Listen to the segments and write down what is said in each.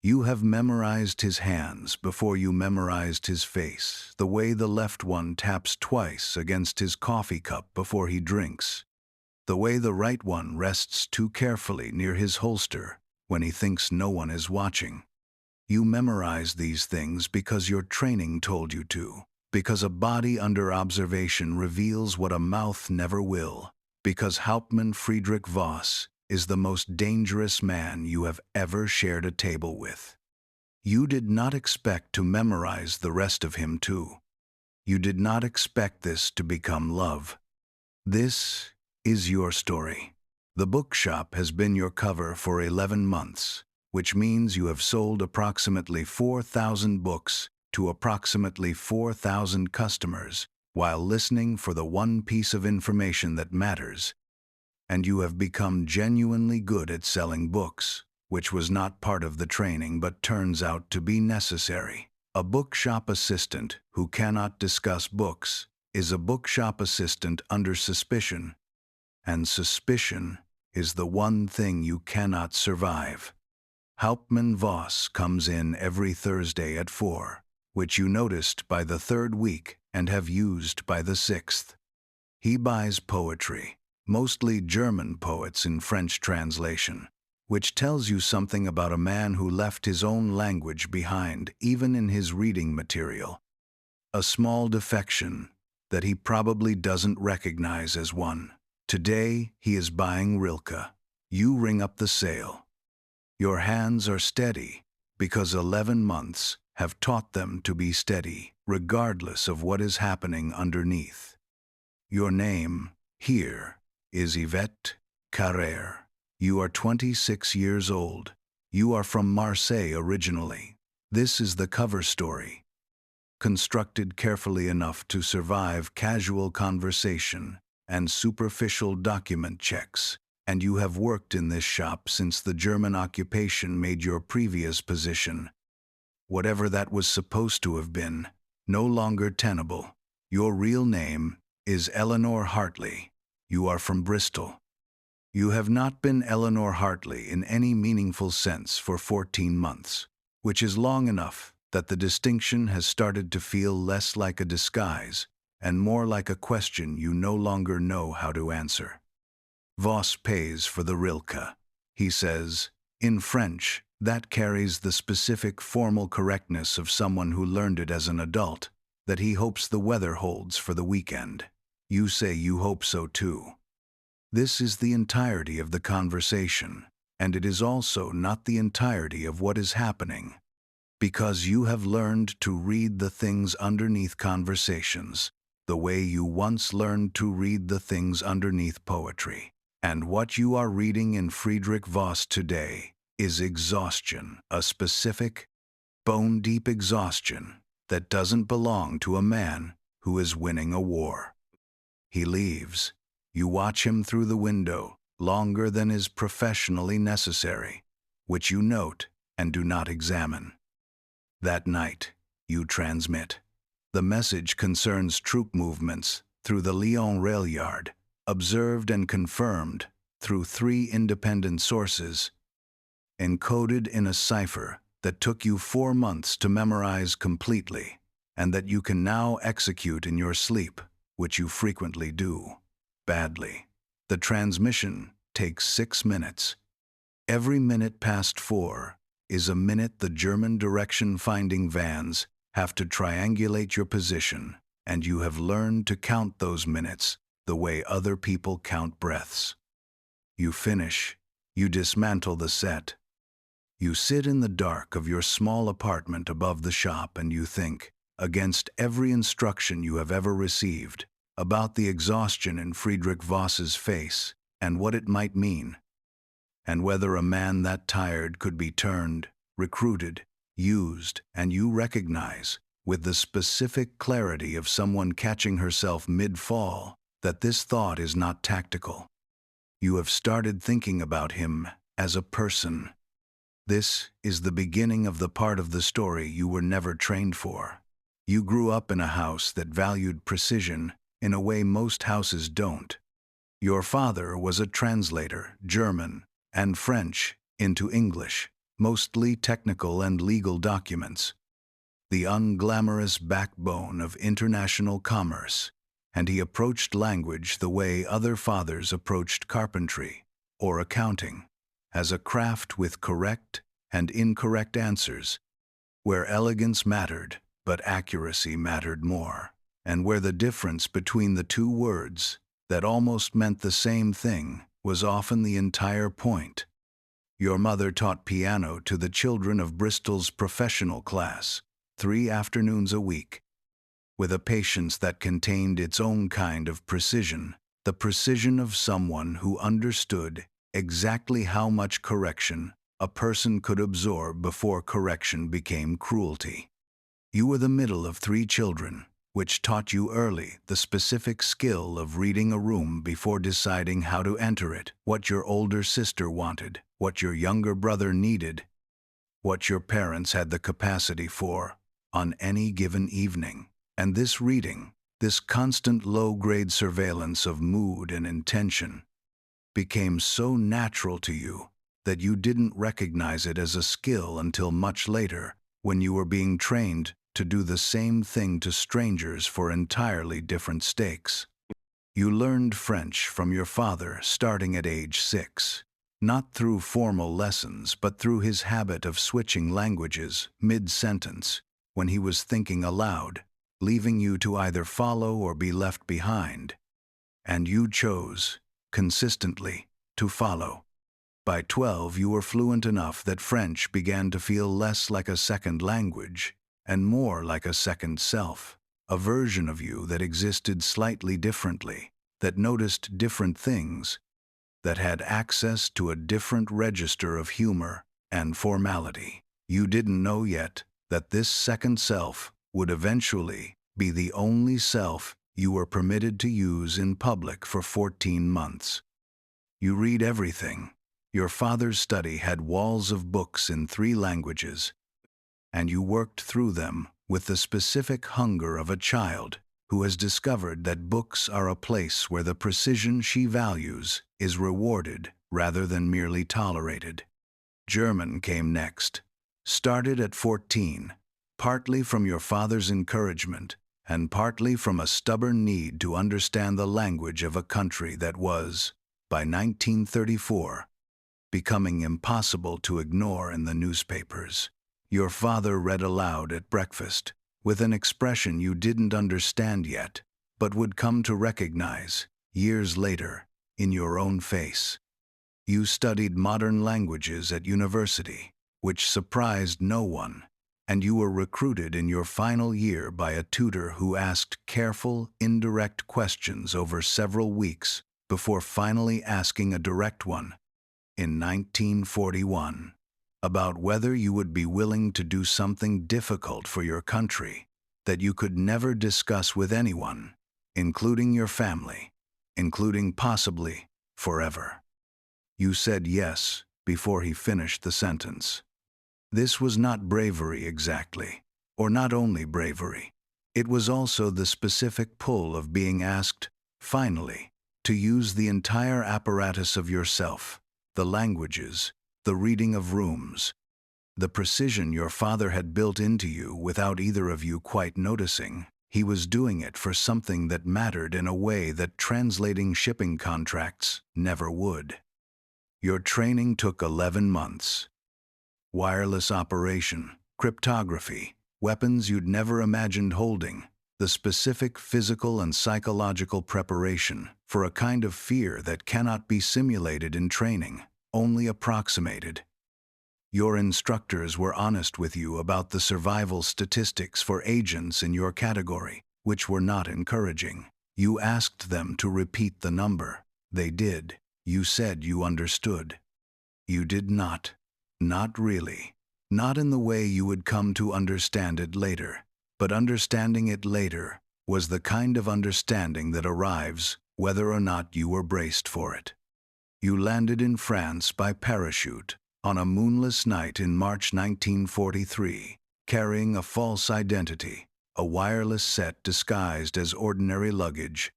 You have memorized his hands before you memorized his face, the way the left one taps twice against his coffee cup before he drinks, the way the right one rests too carefully near his holster when he thinks no one is watching. You memorize these things because your training told you to, because a body under observation reveals what a mouth never will, because Hauptmann Friedrich Voss is the most dangerous man you have ever shared a table with. You did not expect to memorize the rest of him too. You did not expect this to become love. This is your story. The Bookshop has been your cover for 11 months, which means you have sold approximately 4,000 books to approximately 4,000 customers while listening for the one piece of information that matters. And you have become genuinely good at selling books, which was not part of the training but turns out to be necessary. A bookshop assistant who cannot discuss books is a bookshop assistant under suspicion, and suspicion is the one thing you cannot survive. Hauptmann Voss comes in every Thursday at 4, which you noticed by the 3rd week and have used by the 6th. He buys poetry, mostly German poets in French translation, which tells you something about a man who left his own language behind even in his reading material. A small defection that he probably doesn't recognize as one. Today he is buying Rilke. You ring up the sale. Your hands are steady because 11 months have taught them to be steady, regardless of what is happening underneath. Your name here is Yvette Carrère. You are 26 years old. You are from Marseille originally. This is the cover story, constructed carefully enough to survive casual conversation and superficial document checks, and you have worked in this shop since the German occupation made your previous position, whatever that was supposed to have been, no longer tenable. Your real name is Eleanor Hartley. You are from Bristol. You have not been Eleanor Hartley in any meaningful sense for 14 months, which is long enough that the distinction has started to feel less like a disguise and more like a question you no longer know how to answer. Voss pays for the Rilke. He says, in French, that carries the specific formal correctness of someone who learned it as an adult, that he hopes the weather holds for the weekend. You say you hope so too. This is the entirety of the conversation, and it is also not the entirety of what is happening, because you have learned to read the things underneath conversations, the way you once learned to read the things underneath poetry. And what you are reading in Friedrich Voss today is exhaustion, a specific, bone-deep exhaustion that doesn't belong to a man who is winning a war. He leaves. You watch him through the window longer than is professionally necessary, which you note and do not examine. That night, you transmit. The message concerns troop movements through the Lyon rail yard, observed and confirmed through 3 independent sources, encoded in a cipher that took you 4 months to memorize completely, and that you can now execute in your sleep, which you frequently do, badly. The transmission takes 6 minutes. Every minute past 4 is a minute the German direction-finding vans have to triangulate your position, and you have learned to count those minutes the way other people count breaths. You finish. You dismantle the set. You sit in the dark of your small apartment above the shop and you think, against every instruction you have ever received, about the exhaustion in Friedrich Voss's face and what it might mean, and whether a man that tired could be turned, recruited, used, and you recognize, with the specific clarity of someone catching herself mid-fall, that this thought is not tactical. You have started thinking about him as a person. This is the beginning of the part of the story you were never trained for. You grew up in a house that valued precision in a way most houses don't. Your father was a translator, German and French into English, mostly technical and legal documents, the unglamorous backbone of international commerce, and he approached language the way other fathers approached carpentry or accounting, as a craft with correct and incorrect answers, where elegance mattered but accuracy mattered more, and where the difference between the two words that almost meant the same thing was often the entire point. Your mother taught piano to the children of Bristol's professional class 3 afternoons a week, with a patience that contained its own kind of precision, the precision of someone who understood exactly how much correction a person could absorb before correction became cruelty. You were the middle of 3 children, which taught you early the specific skill of reading a room before deciding how to enter it, what your older sister wanted, what your younger brother needed, what your parents had the capacity for on any given evening. And this reading, this constant low-grade surveillance of mood and intention, became so natural to you that you didn't recognize it as a skill until much later, when you were being trained to do the same thing to strangers for entirely different stakes. You learned French from your father starting at age 6, not through formal lessons but through his habit of switching languages mid-sentence when he was thinking aloud, leaving you to either follow or be left behind. And you chose, consistently, to follow. By 12, you were fluent enough that French began to feel less like a second language and more like a second self, a version of you that existed slightly differently, that noticed different things, that had access to a different register of humor and formality. You didn't know yet that this second self would eventually be the only self you were permitted to use in public for 14 months. You read everything. Your father's study had walls of books in 3 languages, and you worked through them with the specific hunger of a child who has discovered that books are a place where the precision she values is rewarded rather than merely tolerated. German came next. Started at 14, partly from your father's encouragement and partly from a stubborn need to understand the language of a country that was, by 1934, becoming impossible to ignore in the newspapers. Your father read aloud at breakfast, with an expression you didn't understand yet, but would come to recognize, years later, in your own face. You studied modern languages at university, which surprised no one, and you were recruited in your final year by a tutor who asked careful, indirect questions over several weeks before finally asking a direct one, in 1941, about whether you would be willing to do something difficult for your country that you could never discuss with anyone, including your family, including possibly forever. You said yes before he finished the sentence. This was not bravery exactly, or not only bravery. It was also the specific pull of being asked, finally, to use the entire apparatus of yourself, the languages, the reading of rooms, the precision your father had built into you without either of you quite noticing. He was doing it for something that mattered in a way that translating shipping contracts never would. Your training took 11 months. Wireless operation, cryptography, weapons you'd never imagined holding, the specific physical and psychological preparation for a kind of fear that cannot be simulated in training, only approximated. Your instructors were honest with you about the survival statistics for agents in your category, which were not encouraging. You asked them to repeat the number. They did. You said you understood. You did not. Not really. Not in the way you would come to understand it later. But understanding it later was the kind of understanding that arrives whether or not you were braced for it. You landed in France by parachute on a moonless night in March 1943, carrying a false identity, a wireless set disguised as ordinary luggage,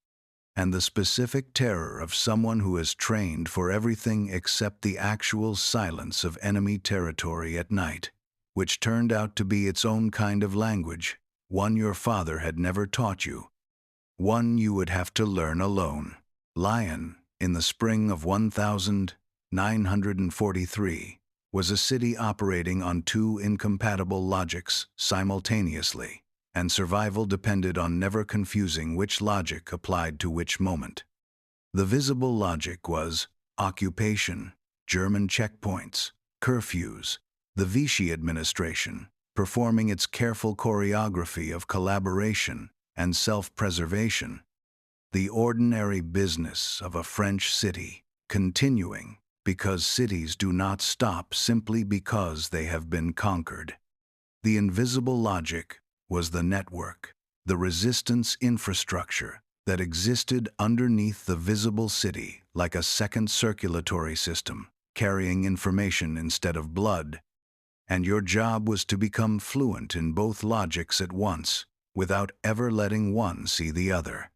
and the specific terror of someone who has trained for everything except the actual silence of enemy territory at night, which turned out to be its own kind of language, one your father had never taught you, one you would have to learn alone. Lyon, in the spring of 1943, was a city operating on two incompatible logics simultaneously, and survival depended on never confusing which logic applied to which moment. The visible logic was occupation, German checkpoints, curfews, the Vichy administration, performing its careful choreography of collaboration and self-preservation, the ordinary business of a French city, continuing because cities do not stop simply because they have been conquered. The invisible logic was the network, the resistance infrastructure that existed underneath the visible city like a second circulatory system, carrying information instead of blood. And your job was to become fluent in both logics at once, without ever letting one see the other.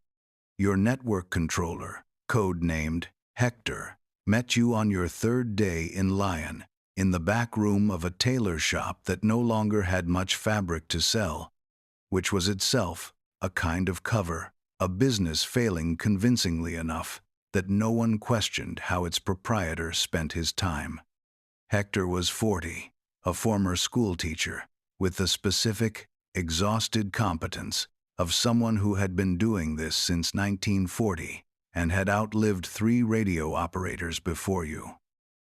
Your network controller, code-named Hector, met you on your third day in Lyon, in the back room of a tailor shop that no longer had much fabric to sell, which was itself a kind of cover, a business failing convincingly enough that no one questioned how its proprietor spent his time. Hector was 40, a former schoolteacher, with the specific, exhausted competence of someone who had been doing this since 1940 and had outlived 3 radio operators before you.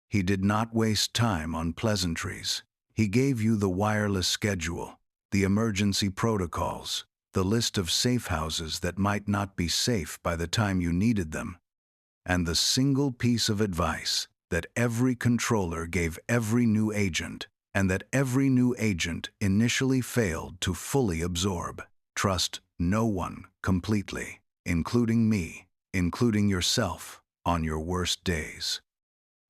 He did not waste time on pleasantries. He gave you the wireless schedule, the emergency protocols, the list of safe houses that might not be safe by the time you needed them, and the single piece of advice that every controller gave every new agent, and that every new agent initially failed to fully absorb. Trust no one completely, including me, including yourself, on your worst days.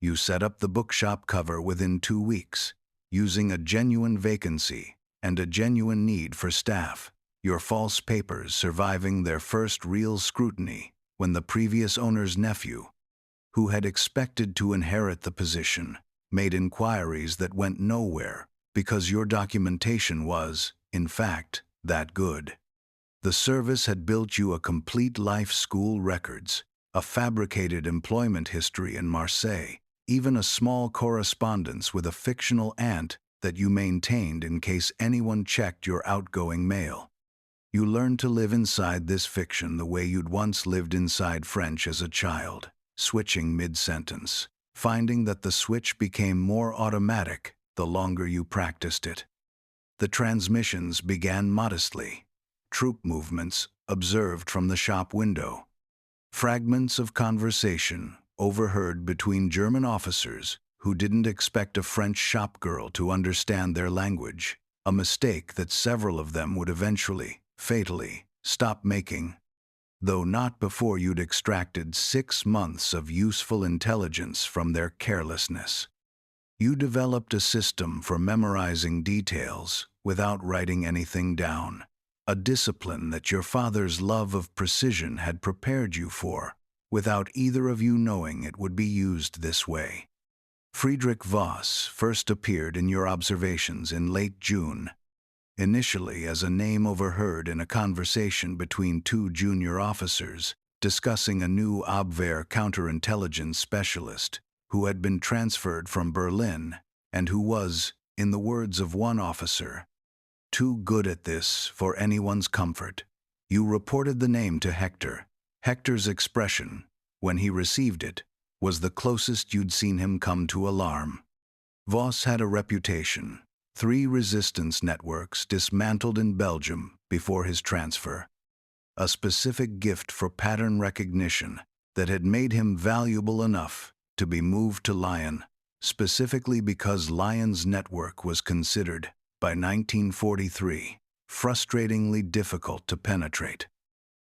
You set up the bookshop cover within 2 weeks, using a genuine vacancy and a genuine need for staff, your false papers surviving their first real scrutiny when the previous owner's nephew, who had expected to inherit the position, made inquiries that went nowhere because your documentation was, in fact, that good. The service had built you a complete life school records, a fabricated employment history in Marseille, even a small correspondence with a fictional aunt that you maintained in case anyone checked your outgoing mail. You learned to live inside this fiction the way you'd once lived inside French as a child, switching mid-sentence, finding that the switch became more automatic the longer you practiced it. The transmissions began modestly, troop movements observed from the shop window, fragments of conversation overheard between German officers who didn't expect a French shop girl to understand their language, a mistake that several of them would eventually, fatally, stop making, though not before you'd extracted 6 months of useful intelligence from their carelessness. You developed a system for memorizing details without writing anything down, a discipline that your father's love of precision had prepared you for, without either of you knowing it would be used this way. Friedrich Voss first appeared in your observations in late June, initially as a name overheard in a conversation between 2 junior officers discussing a new Abwehr counterintelligence specialist who had been transferred from Berlin and who was, in the words of one officer, too good at this for anyone's comfort. You reported the name to Hector. Hector's expression, when he received it, was the closest you'd seen him come to alarm. Voss had a reputation, 3 resistance networks dismantled in Belgium before his transfer, a specific gift for pattern recognition that had made him valuable enough to be moved to Lyon, specifically because Lyon's network was considered, by 1943, frustratingly difficult to penetrate.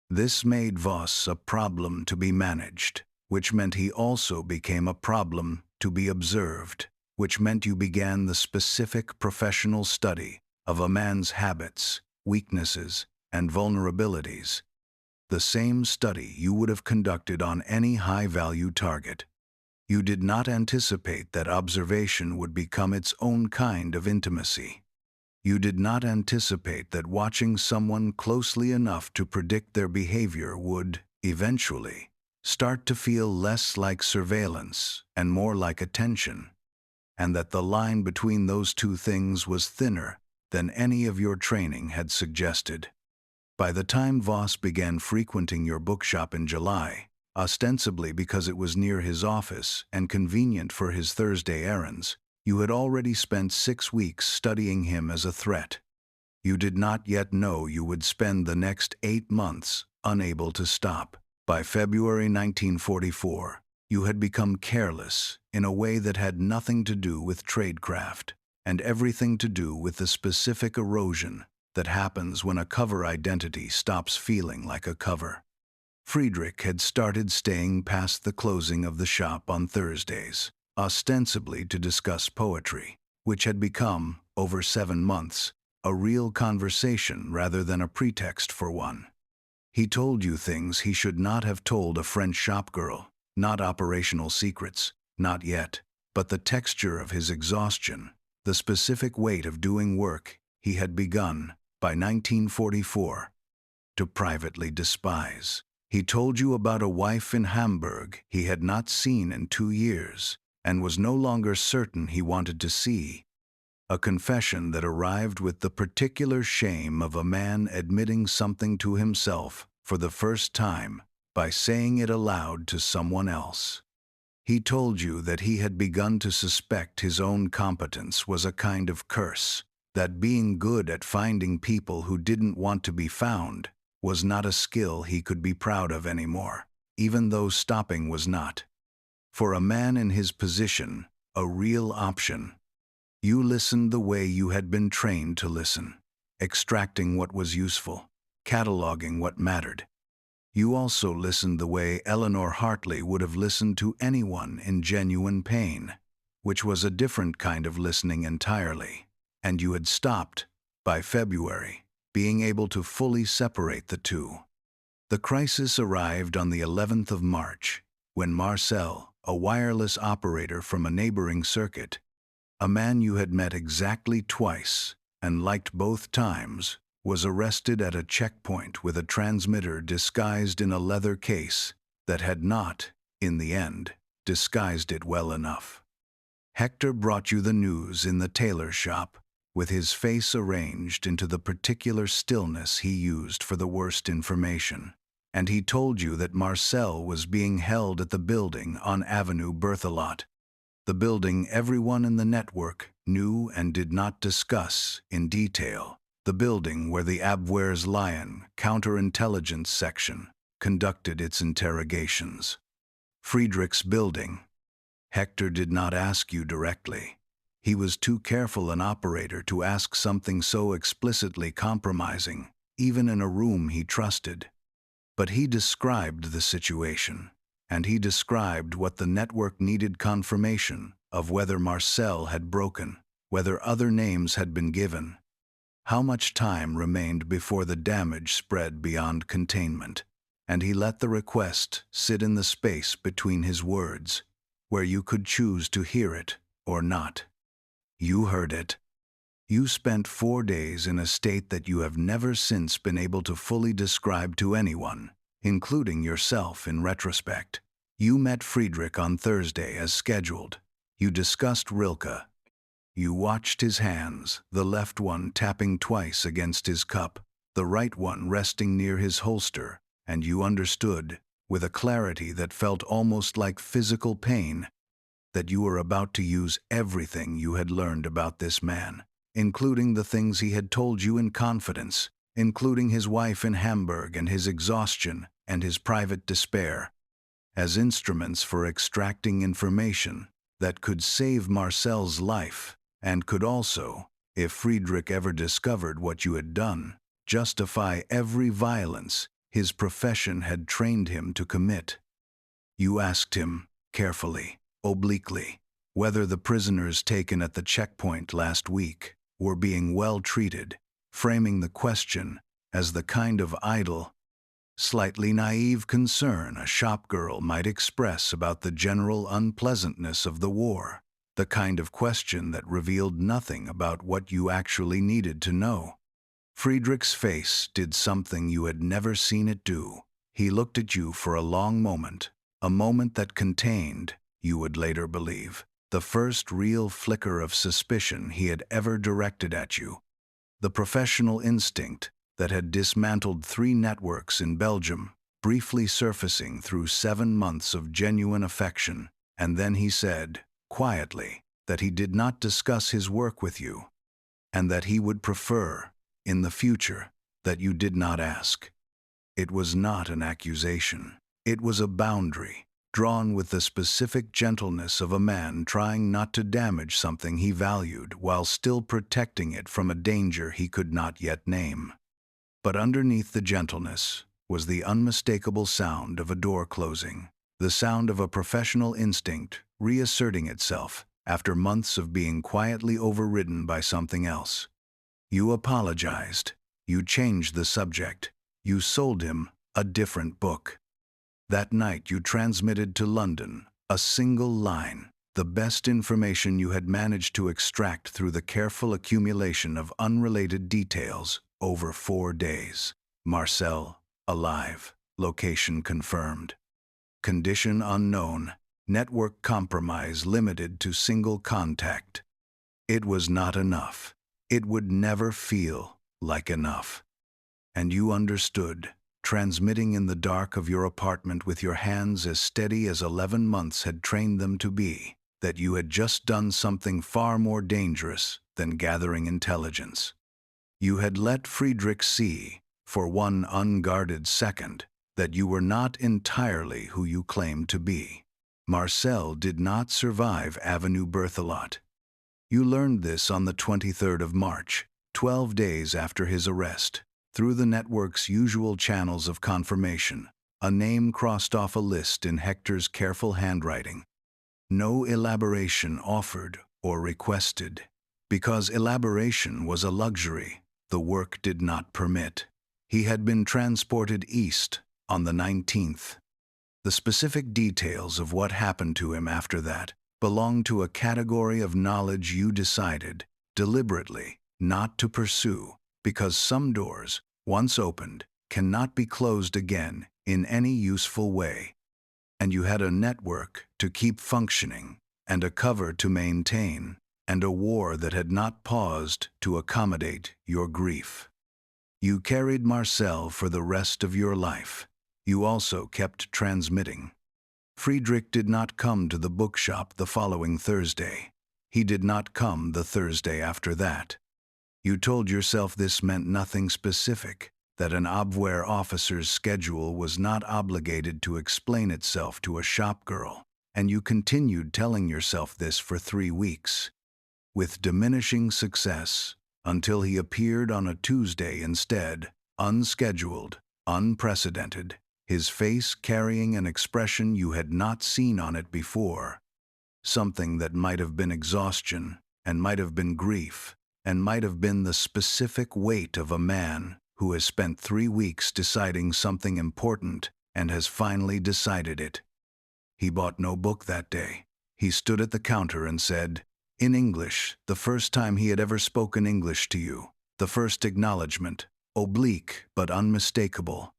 This made Voss a problem to be managed, which meant he also became a problem to be observed, which meant you began the specific professional study of a man's habits, weaknesses, and vulnerabilities. the same study you would have conducted on any high-value target. You did not anticipate that observation would become its own kind of intimacy. You did not anticipate that watching someone closely enough to predict their behavior would, eventually, start to feel less like surveillance and more like attention, and that the line between those two things was thinner than any of your training had suggested. By the time Voss began frequenting your bookshop in July, ostensibly because it was near his office and convenient for his Thursday errands, you had already spent 6 weeks studying him as a threat. You did not yet know you would spend the next 8 months unable to stop. By February 1944, you had become careless in a way that had nothing to do with tradecraft and everything to do with the specific erosion that happens when a cover identity stops feeling like a cover. Friedrich had started staying past the closing of the shop on Thursdays, ostensibly to discuss poetry, which had become, over 7 months, a real conversation rather than a pretext for one. He told you things he should not have told a French shopgirl, not operational secrets, not yet, but the texture of his exhaustion, the specific weight of doing work he had begun, by 1944, to privately despise. He told you about a wife in Hamburg he had not seen in 2 years, and was no longer certain he wanted to see. A confession that arrived with the particular shame of a man admitting something to himself for the first time by saying it aloud to someone else. He told you that he had begun to suspect his own competence was a kind of curse, that being good at finding people who didn't want to be found was not a skill he could be proud of anymore, even though stopping was not, for a man in his position, a real option. You listened the way you had been trained to listen, extracting what was useful, cataloging what mattered. You also listened the way Eleanor Hartley would have listened to anyone in genuine pain, which was a different kind of listening entirely, and you had stopped, by February, being able to fully separate the two. The crisis arrived on the 11th of March, when Marcel, a wireless operator from a neighboring circuit, a man you had met exactly twice and liked both times, was arrested at a checkpoint with a transmitter disguised in a leather case that had not, in the end, disguised it well enough. Hector brought you the news in the tailor shop, with his face arranged into the particular stillness he used for the worst information, and he told you that Marcel was being held at the building on Avenue Berthelot, the building everyone in the network knew and did not discuss in detail, the building where the Abwehr's Lyon counterintelligence section conducted its interrogations. Friedrich's building. Hector did not ask you directly. He was too careful an operator to ask something so explicitly compromising, even in a room he trusted. But he described the situation, and he described what the network needed confirmation of, whether Marcel had broken, whether other names had been given, how much time remained before the damage spread beyond containment, and he let the request sit in the space between his words, where you could choose to hear it or not. You heard it. You spent 4 days in a state that you have never since been able to fully describe to anyone, including yourself in retrospect. You met Friedrich on Thursday as scheduled. You discussed Rilke. You watched his hands, the left one tapping twice against his cup, the right one resting near his holster, and you understood, with a clarity that felt almost like physical pain, that you were about to use everything you had learned about this man, including the things he had told you in confidence, including his wife in Hamburg and his exhaustion and his private despair, as instruments for extracting information that could save Marcel's life and could also, if Friedrich ever discovered what you had done, justify every violence his profession had trained him to commit. You asked him, carefully, obliquely, whether the prisoners taken at the checkpoint last week were being well treated, framing the question as the kind of idle, slightly naive concern a shopgirl might express about the general unpleasantness of the war, the kind of question that revealed nothing about what you actually needed to know. Friedrich's face did something you had never seen it do. He looked at you for a long moment, a moment that contained, you would later believe, the first real flicker of suspicion he had ever directed at you. The professional instinct that had dismantled 3 networks in Belgium, briefly surfacing through 7 months of genuine affection, and then he said, quietly, that he did not discuss his work with you, and that he would prefer, in the future, that you did not ask. It was not an accusation. It was a boundary, drawn with the specific gentleness of a man trying not to damage something he valued while still protecting it from a danger he could not yet name. But underneath the gentleness was the unmistakable sound of a door closing, the sound of a professional instinct reasserting itself after months of being quietly overridden by something else. You apologized. You changed the subject. You sold him a different book. That night you transmitted to London a single line, the best information you had managed to extract through the careful accumulation of unrelated details over 4 days. Marcel, alive. Location confirmed. Condition unknown. Network compromise limited to single contact. It was not enough. It would never feel like enough. And you understood, transmitting in the dark of your apartment with your hands as steady as 11 months had trained them to be, that you had just done something far more dangerous than gathering intelligence. You had let Friedrich see, for one unguarded second, that you were not entirely who you claimed to be. Marcel did not survive Avenue Berthelot. You learned this on the 23rd of March, 12 days after his arrest, through the network's usual channels of confirmation. A name crossed off a list in Hector's careful handwriting. No elaboration offered or requested, because elaboration was a luxury the work did not permit. He had been transported east on the 19th. The specific details of what happened to him after that belonged to a category of knowledge you decided, deliberately, not to pursue, because some doors, once opened, cannot be closed again in any useful way. And you had a network to keep functioning, and a cover to maintain, and a war that had not paused to accommodate your grief. You carried Marcel for the rest of your life. You also kept transmitting. Friedrich did not come to the bookshop the following Thursday. He did not come the Thursday after that. You told yourself this meant nothing specific, that an Abwehr officer's schedule was not obligated to explain itself to a shopgirl, and you continued telling yourself this for 3 weeks, with diminishing success, until he appeared on a Tuesday instead, unscheduled, unprecedented, his face carrying an expression you had not seen on it before, something that might have been exhaustion, and might have been grief, and might have been the specific weight of a man who has spent 3 weeks deciding something important and has finally decided it. He bought no book that day. He stood at the counter and said, in English, the first time he had ever spoken English to you, the first acknowledgement, oblique but unmistakable,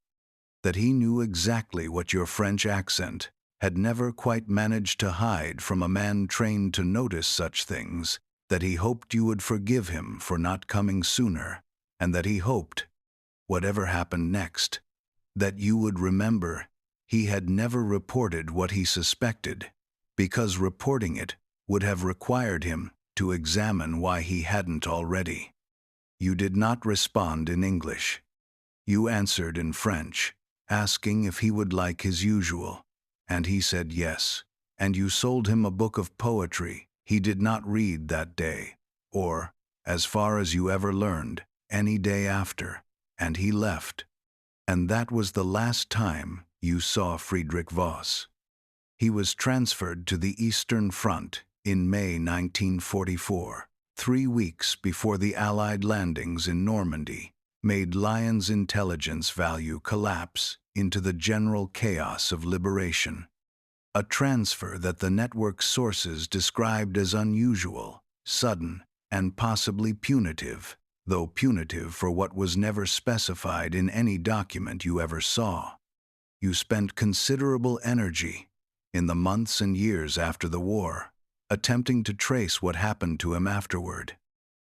that he knew exactly what your French accent had never quite managed to hide from a man trained to notice such things, that he hoped you would forgive him for not coming sooner, and that he hoped, whatever happened next, that you would remember he had never reported what he suspected, because reporting it would have required him to examine why he hadn't already. You did not respond in English. You answered in French, asking if he would like his usual, and he said yes, and you sold him a book of poetry he did not read that day, or, as far as you ever learned, any day after, and he left. And that was the last time you saw Friedrich Voss. He was transferred to the Eastern Front in May 1944, 3 weeks before the Allied landings in Normandy, made Lyon's intelligence value collapse into the general chaos of liberation. A transfer that the network's sources described as unusual, sudden, and possibly punitive, though punitive for what was never specified in any document you ever saw. You spent considerable energy, in the months and years after the war, attempting to trace what happened to him afterward.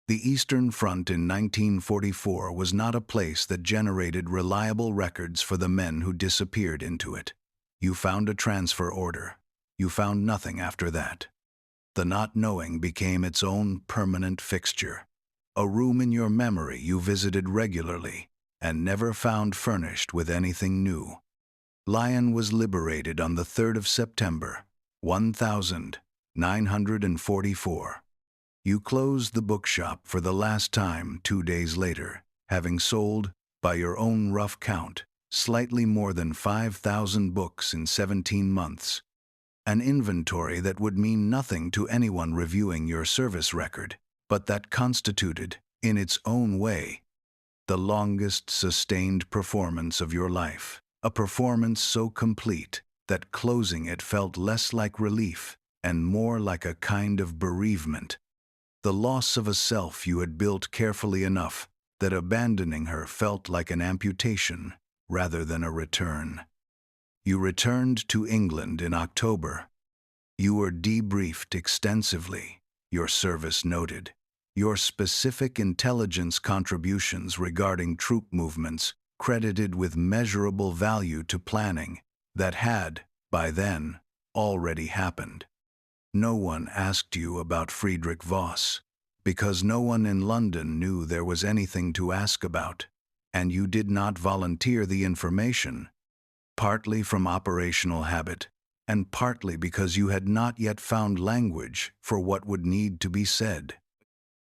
The Eastern Front in 1944 was not a place that generated reliable records for the men who disappeared into it. You found a transfer order. You found nothing after that. The not knowing became its own permanent fixture, a room in your memory you visited regularly and never found furnished with anything new. Lyon was liberated on the 3rd of September, 1944. You closed the bookshop for the last time 2 days later, having sold, by your own rough count, slightly more than 5,000 books in 17 months, an inventory that would mean nothing to anyone reviewing your service record, but that constituted, in its own way, the longest sustained performance of your life, a performance so complete that closing it felt less like relief and more like a kind of bereavement, the loss of a self you had built carefully enough that abandoning her felt like an amputation rather than a return. You returned to England in October. You were debriefed extensively, your service noted, your specific intelligence contributions regarding troop movements credited with measurable value to planning that had, by then, already happened. No one asked you about Friedrich Voss, because no one in London knew there was anything to ask about, and you did not volunteer the information, partly from operational habit, and partly because you had not yet found language for what would need to be said.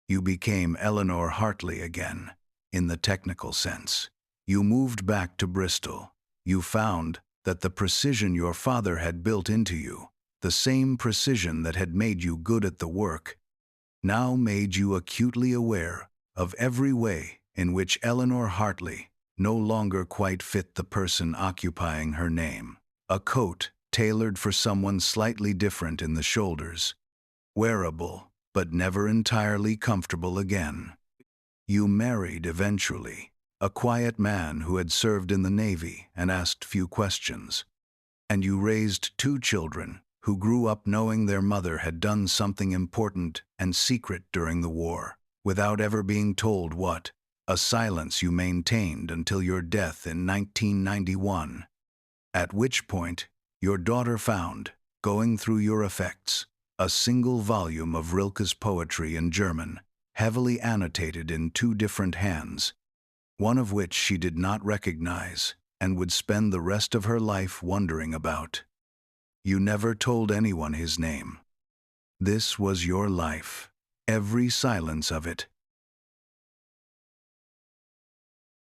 You became Eleanor Hartley again, in the technical sense. You moved back to Bristol. You found that the precision your father had built into you, the same precision that had made you good at the work, now made you acutely aware of every way in which Eleanor Hartley no longer quite fit the person occupying her name. A coat tailored for someone slightly different in the shoulders, wearable but never entirely comfortable again. You married eventually, a quiet man who had served in the Navy and asked few questions. And you raised 2 children who grew up knowing their mother had done something important and secret during the war, without ever being told what, a silence you maintained until your death in 1991, at which point your daughter found, going through your effects, a single volume of Rilke's poetry in German, heavily annotated in 2 different hands, one of which she did not recognize and would spend the rest of her life wondering about. You never told anyone his name. This was your life, every silence of it,